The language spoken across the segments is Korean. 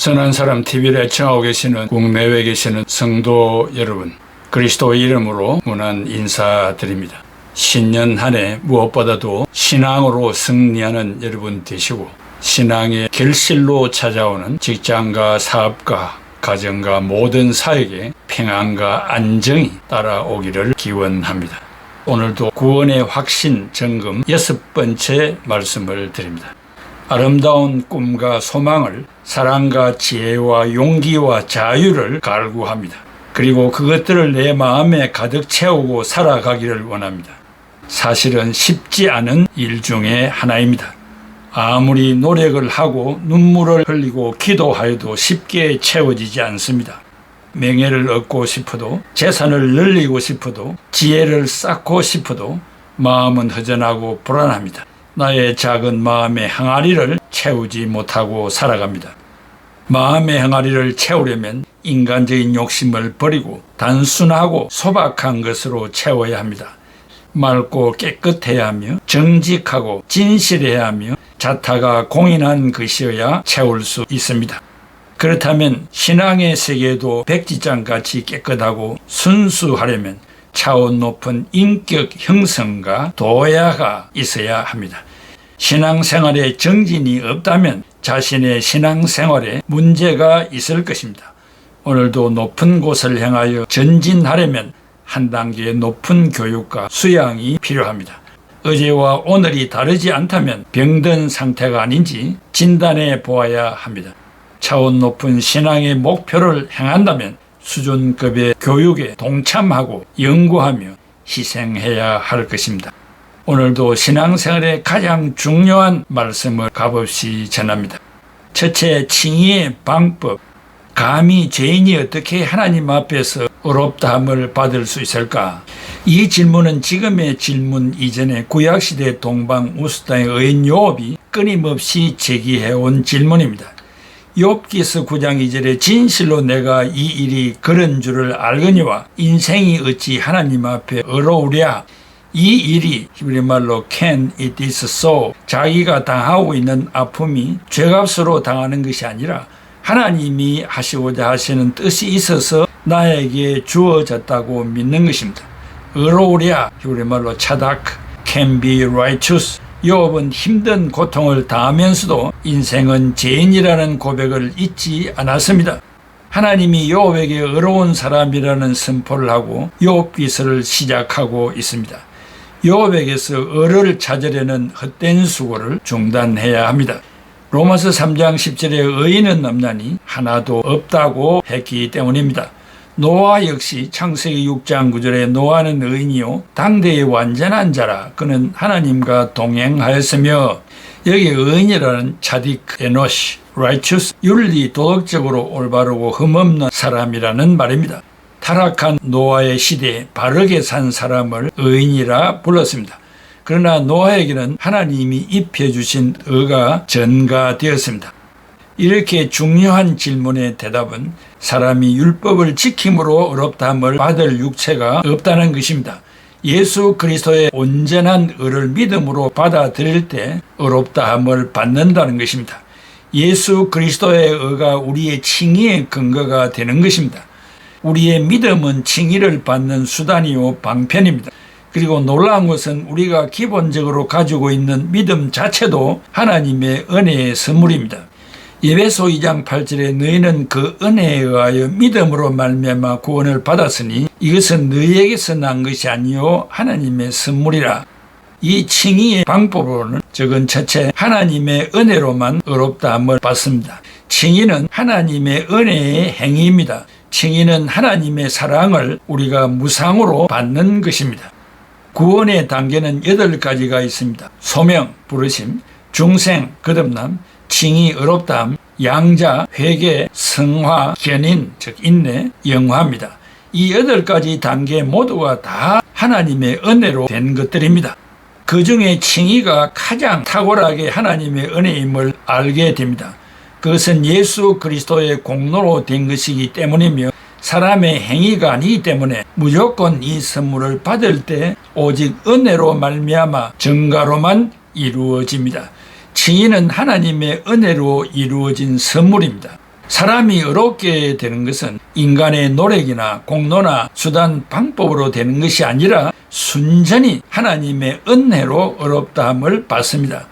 선한 사람 TV를 애청하고 계시는 국내외에 계시는 성도 여러분, 그리스도의 이름으로 문안 인사드립니다. 신년 한 해 무엇보다도 신앙으로 승리하는 여러분 되시고, 신앙의 결실로 찾아오는 직장과 사업과 가정과 모든 사역에 평안과 안정이 따라오기를 기원합니다. 오늘도 구원의 확신 점검 6번째 말씀을 드립니다. 아름다운 꿈과 소망을, 사랑과 지혜와 용기와 자유를 갈구합니다. 그리고 그것들을 내 마음에 가득 채우고 살아가기를 원합니다. 사실은 쉽지 않은 일 중에 하나입니다. 아무리 노력을 하고 눈물을 흘리고 기도하여도 쉽게 채워지지 않습니다. 명예를 얻고 싶어도, 재산을 늘리고 싶어도, 지혜를 쌓고 싶어도 마음은 허전하고 불안합니다. 나의 작은 마음의 항아리를 채우지 못하고 살아갑니다. 마음의 항아리를 채우려면 인간적인 욕심을 버리고 단순하고 소박한 것으로 채워야 합니다. 맑고 깨끗해야 하며 정직하고 진실해야 하며 자타가 공인한 것이어야 채울 수 있습니다. 그렇다면 신앙의 세계도 백지장같이 깨끗하고 순수하려면 차원 높은 인격 형성과 도야가 있어야 합니다. 신앙생활에 정진이 없다면 자신의 신앙생활에 문제가 있을 것입니다. 오늘도 높은 곳을 향하여 전진하려면 한 단계 높은 교육과 수양이 필요합니다. 어제와 오늘이 다르지 않다면 병든 상태가 아닌지 진단해 보아야 합니다. 차원 높은 신앙의 목표를 향한다면 수준급의 교육에 동참하고 연구하며 희생해야 할 것입니다. 오늘도 신앙생활의 가장 중요한 말씀을 값없이 전합니다. 첫째, 칭의의 방법. 감히 죄인이 어떻게 하나님 앞에서 의롭다함을 받을 수 있을까? 이 질문은 지금의 질문 이전에 구약시대 동방 우스당의 의인 욥이 끊임없이 제기해온 질문입니다. 욥기서 9장 2절에 진실로 내가 이 일이 그런 줄을 알거니와 인생이 어찌 하나님 앞에 의로우랴. 이 일이 히브리 말로 can it is so, 자기가 당하고 있는 아픔이 죄값으로 당하는 것이 아니라 하나님이 하시고자 하시는 뜻이 있어서 나에게 주어졌다고 믿는 것입니다. 의로우랴, 히브리 말로 차닥, can be righteous. 욥은 힘든 고통을 당하면서도 인생은 죄인이라는 고백을 잊지 않았습니다. 하나님이 욥에게 의로운 사람이라는 선포를 하고 욥기서를 시작하고 있습니다. 욥에게서 의를 찾으려는 헛된 수고를 중단해야 합니다. 로마서 3장 10절에 의인은 없나니 하나도 없다고 했기 때문입니다. 노아 역시 창세기 6장 9절에 노아는 의인이요 당대의 완전한 자라 그는 하나님과 동행하였으며, 여기 의인이라는 차딕, 에노시, righteous, 윤리, 도덕적으로 올바르고 흠없는 사람이라는 말입니다. 타락한 노아의 시대에 바르게 산 사람을 의인이라 불렀습니다. 그러나 노아에게는 하나님이 입혀주신 의가 전가되었습니다. 이렇게 중요한 질문의 대답은 사람이 율법을 지킴으로 의롭다함을 받을 육체가 없다는 것입니다. 예수 그리스도의 온전한 의를 믿음으로 받아들일 때 의롭다함을 받는다는 것입니다. 예수 그리스도의 의가 우리의 칭의의 근거가 되는 것입니다. 우리의 믿음은 칭의를 받는 수단이요 방편입니다. 그리고 놀라운 것은 우리가 기본적으로 가지고 있는 믿음 자체도 하나님의 은혜의 선물입니다. 에베소 2장 8절에 너희는 그 은혜에 의하여 믿음으로 말미암아 구원을 받았으니 이것은 너희에게서 난 것이 아니요 하나님의 선물이라. 이 칭의의 방법으로는 적은 첫째, 하나님의 은혜로만 의롭다함을 받습니다. 칭의는 하나님의 은혜의 행위입니다. 칭의는 하나님의 사랑을 우리가 무상으로 받는 것입니다. 구원의 단계는 8가지가 있습니다. 소명, 부르심, 중생, 거듭남, 칭의, 의롭다함, 양자, 회개, 성화, 견인, 즉 인내, 영화입니다. 이 8가지 단계 모두가 다 하나님의 은혜로 된 것들입니다. 그 중에 칭의가 가장 탁월하게 하나님의 은혜임을 알게 됩니다. 그것은 예수 그리스도의 공로로 된 것이기 때문이며 사람의 행위가 아니기 때문에 무조건 이 선물을 받을 때 오직 은혜로 말미암아 정가로만 이루어집니다. 칭의는 하나님의 은혜로 이루어진 선물입니다. 사람이 의롭게 되는 것은 인간의 노력이나 공로나 수단 방법으로 되는 것이 아니라 순전히 하나님의 은혜로 의롭다함을 받습니다.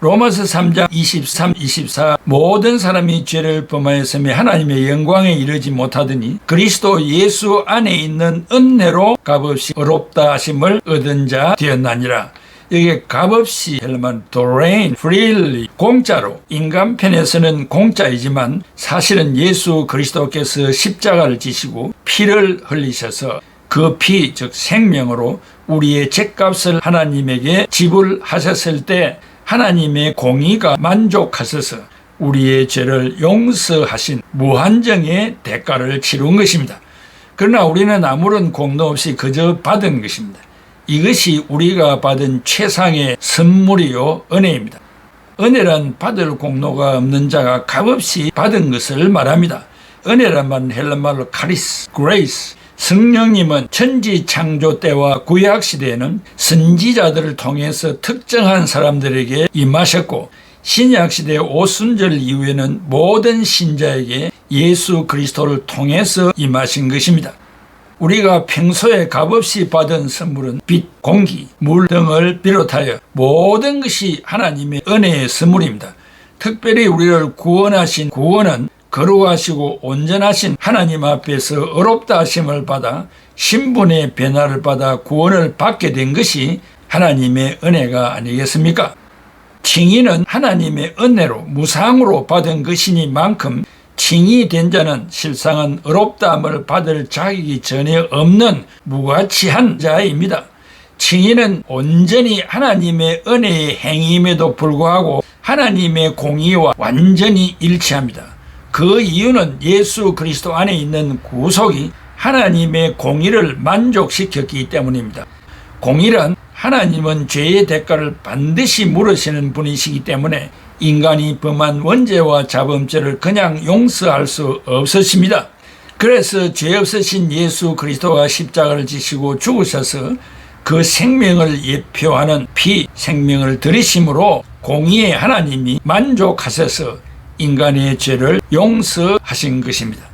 로마서 3장 23, 24 모든 사람이 죄를 범하였으며 하나님의 영광에 이르지 못하더니 그리스도 예수 안에 있는 은혜로 값없이 의롭다 하심을 얻은 자 되었나니라. 이게 값없이 헬만 도레인 freely 공짜로 인간 편에서는 공짜이지만 사실은 예수 그리스도께서 십자가를 지시고 피를 흘리셔서 그 피 즉 생명으로 우리의 죄값을 하나님에게 지불하셨을 때 하나님의 공의가 만족하셔서 우리의 죄를 용서하신 무한정의 대가를 치룬 것입니다. 그러나 우리는 아무런 공로 없이 그저 받은 것입니다. 이것이 우리가 받은 최상의 선물이요 은혜입니다. 은혜란 받을 공로가 없는 자가 값없이 받은 것을 말합니다. 은혜란 말은 헬란말로 카리스, 그레이스. 성령님은 천지 창조 때와 구약 시대에는 선지자들을 통해서 특정한 사람들에게 임하셨고 신약 시대 오순절 이후에는 모든 신자에게 예수 그리스도를 통해서 임하신 것입니다. 우리가 평소에 값없이 받은 선물은 빛, 공기, 물 등을 비롯하여 모든 것이 하나님의 은혜의 선물입니다. 특별히 우리를 구원하신 구원은 거룩하시고 온전하신 하나님 앞에서 의롭다 하심을 받아 신분의 변화를 받아 구원을 받게 된 것이 하나님의 은혜가 아니겠습니까? 칭의는 하나님의 은혜로 무상으로 받은 것이니만큼 칭의 된 자는 실상은 의롭다함을 받을 자격이 전혀 없는 무가치한 자입니다. 칭의는 온전히 하나님의 은혜의 행위임에도 불구하고 하나님의 공의와 완전히 일치합니다. 그 이유는 예수 그리스도 안에 있는 구속이 하나님의 공의를 만족시켰기 때문입니다. 공의란 하나님은 죄의 대가를 반드시 물으시는 분이시기 때문에 인간이 범한 원죄와 자범죄를 그냥 용서할 수 없으십니다. 그래서 죄 없으신 예수 그리스도가 십자가를 지시고 죽으셔서 그 생명을 예표하는 피 생명을 들이심으로 공의의 하나님이 만족하셔서 인간의 죄를 용서하신 것입니다.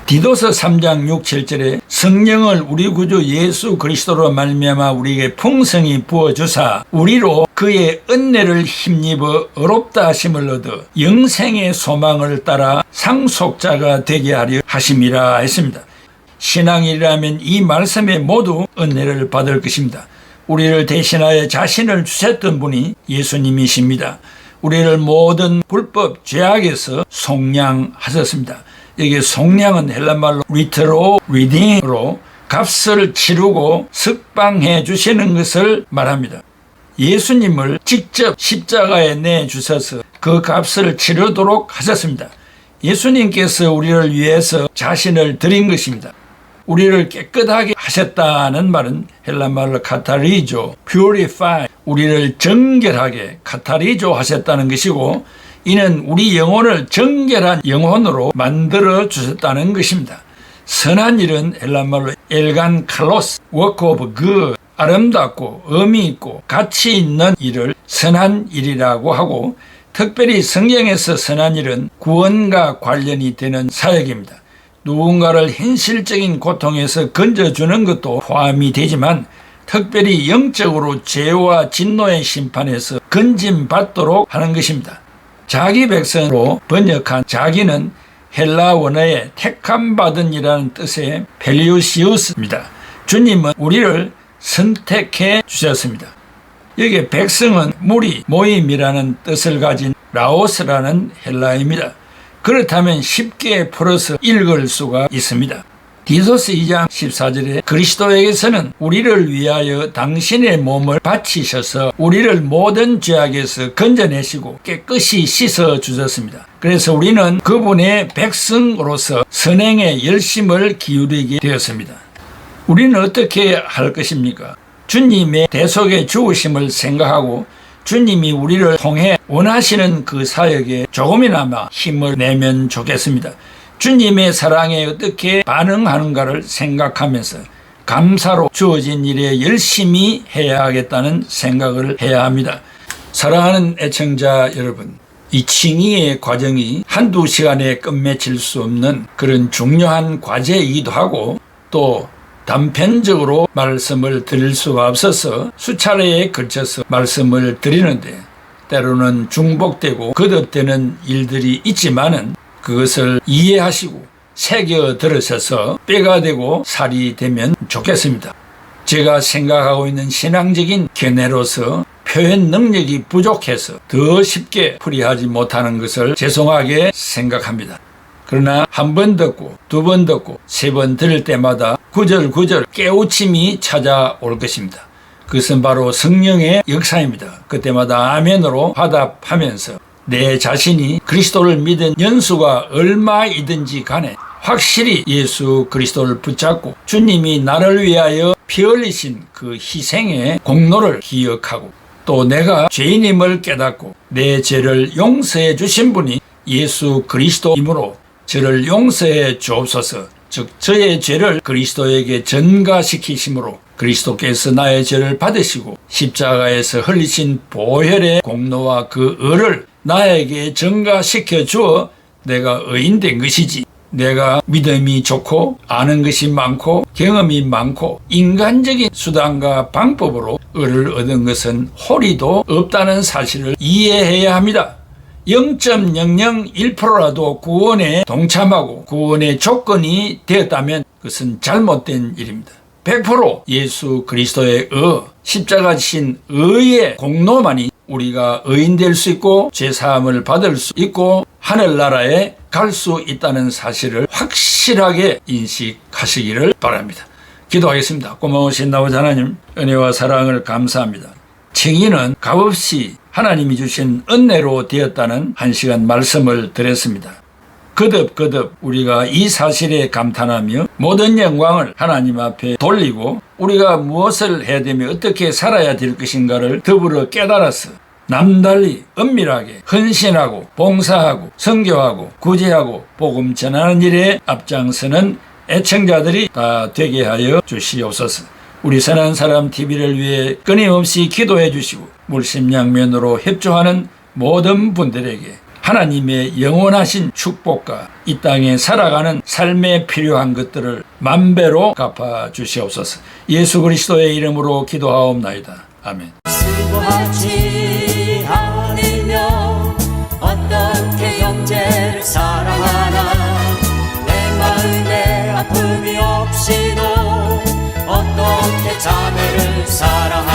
디도서 3장 6, 7절에 성령을 우리 구주 예수 그리스도로 말미암아 우리에게 풍성히 부어주사 우리로 그의 은혜를 힘입어 의롭다 하심을 얻어 영생의 소망을 따라 상속자가 되게 하려 하심이라 했습니다. 신앙이라면 이 말씀에 모두 은혜를 받을 것입니다. 우리를 대신하여 자신을 주셨던 분이 예수님이십니다. 우리를 모든 불법 죄악에서 속량하셨습니다. 여기 속량은 헬란말로 리트로 리딩으로 값을 치르고 석방해 주시는 것을 말합니다. 예수님을 직접 십자가에 내주셔서 그 값을 치르도록 하셨습니다. 예수님께서 우리를 위해서 자신을 드린 것입니다. 우리를 깨끗하게 하셨다는 말은 헬란말로 카타리조, purify, 우리를 정결하게 카타리조 하셨다는 것이고 이는 우리 영혼을 정결한 영혼으로 만들어 주셨다는 것입니다. 선한 일은 헬란말로 엘간 칼로스, work of good, 아름답고 의미 있고 가치 있는 일을 선한 일이라고 하고 특별히 성경에서 선한 일은 구원과 관련이 되는 사역입니다. 누군가를 현실적인 고통에서 건져주는 것도 포함이 되지만 특별히 영적으로 죄와 진노의 심판에서 건짐받도록 하는 것입니다. 자기 백성으로 번역한 자기는 헬라 원어의 택함받은 이라는 뜻의 펠리우시우스입니다. 주님은 우리를 선택해 주셨습니다. 여기 백성은 무리, 모임이라는 뜻을 가진 라오스라는 헬라어입니다. 그렇다면 쉽게 풀어서 읽을 수가 있습니다. 디도서 2장 14절에 그리스도에게서는 우리를 위하여 당신의 몸을 바치셔서 우리를 모든 죄악에서 건져내시고 깨끗이 씻어 주셨습니다. 그래서 우리는 그분의 백성으로서 선행에 열심을 기울이게 되었습니다. 우리는 어떻게 할 것입니까? 주님의 대속의 죽으심을 생각하고 주님이 우리를 통해 원하시는 그 사역에 조금이나마 힘을 내면 좋겠습니다. 주님의 사랑에 어떻게 반응하는가를 생각하면서 감사로 주어진 일에 열심히 해야 하겠다는 생각을 해야 합니다. 사랑하는 애청자 여러분, 이 칭의의 과정이 한두 시간에 끝맺힐 수 없는 그런 중요한 과제이기도 하고, 또 단편적으로 말씀을 드릴 수가 없어서 수차례에 걸쳐서 말씀을 드리는데, 때로는 중복되고 거듭되는 일들이 있지만은 그것을 이해하시고 새겨 들으셔서 뼈가 되고 살이 되면 좋겠습니다. 제가 생각하고 있는 신앙적인 견해로서 표현 능력이 부족해서 더 쉽게 풀이하지 못하는 것을 죄송하게 생각합니다. 그러나 한 번 듣고 두 번 듣고 세 번 들을 때마다 구절구절 깨우침이 찾아올 것입니다. 그것은 바로 성령의 역사입니다. 그때마다 아멘으로 화답하면서 내 자신이 그리스도를 믿은 연수가 얼마이든지 간에 확실히 예수 그리스도를 붙잡고 주님이 나를 위하여 피 흘리신 그 희생의 공로를 기억하고, 또 내가 죄인임을 깨닫고 내 죄를 용서해 주신 분이 예수 그리스도이므로 저를 용서해 주옵소서, 즉 저의 죄를 그리스도에게 전가시키심으로 그리스도께서 나의 죄를 받으시고 십자가에서 흘리신 보혈의 공로와 그 의를 나에게 전가시켜 주어 내가 의인된 것이지, 내가 믿음이 좋고 아는 것이 많고 경험이 많고 인간적인 수단과 방법으로 의를 얻은 것은 홀이도 없다는 사실을 이해해야 합니다. 0.001%라도 구원에 동참하고 구원의 조건이 되었다면 그것은 잘못된 일입니다. 100% 예수 그리스도의 십자가 지신 의의 공로만이 우리가 의인 될 수 있고 죄사함을 받을 수 있고 하늘나라에 갈 수 있다는 사실을 확실하게 인식하시기를 바랍니다. 기도하겠습니다. 고마우신 아버지 하나님, 은혜와 사랑을 감사합니다. 칭의는 값없이 하나님이 주신 은혜로 되었다는 한 시간 말씀을 드렸습니다. 거듭거듭 우리가 이 사실에 감탄하며 모든 영광을 하나님 앞에 돌리고 우리가 무엇을 해야 되며 어떻게 살아야 될 것인가를 더불어 깨달아서 남달리 은밀하게 헌신하고 봉사하고 선교하고 구제하고 복음 전하는 일에 앞장서는 애청자들이 다 되게 하여 주시옵소서. 우리 선한 사람 TV를 위해 끊임없이 기도해 주시고 물심양면으로 협조하는 모든 분들에게 하나님의 영원하신 축복과 이 땅에 살아가는 삶에 필요한 것들을 만배로 갚아 주시옵소서. 예수 그리스도의 이름으로 기도하옵나이다. 아멘. 수고하지 않으며 어떻게 형제를 사랑하나, 내 마음에 아픔이 없이도 어떻게 자매를 사랑하나.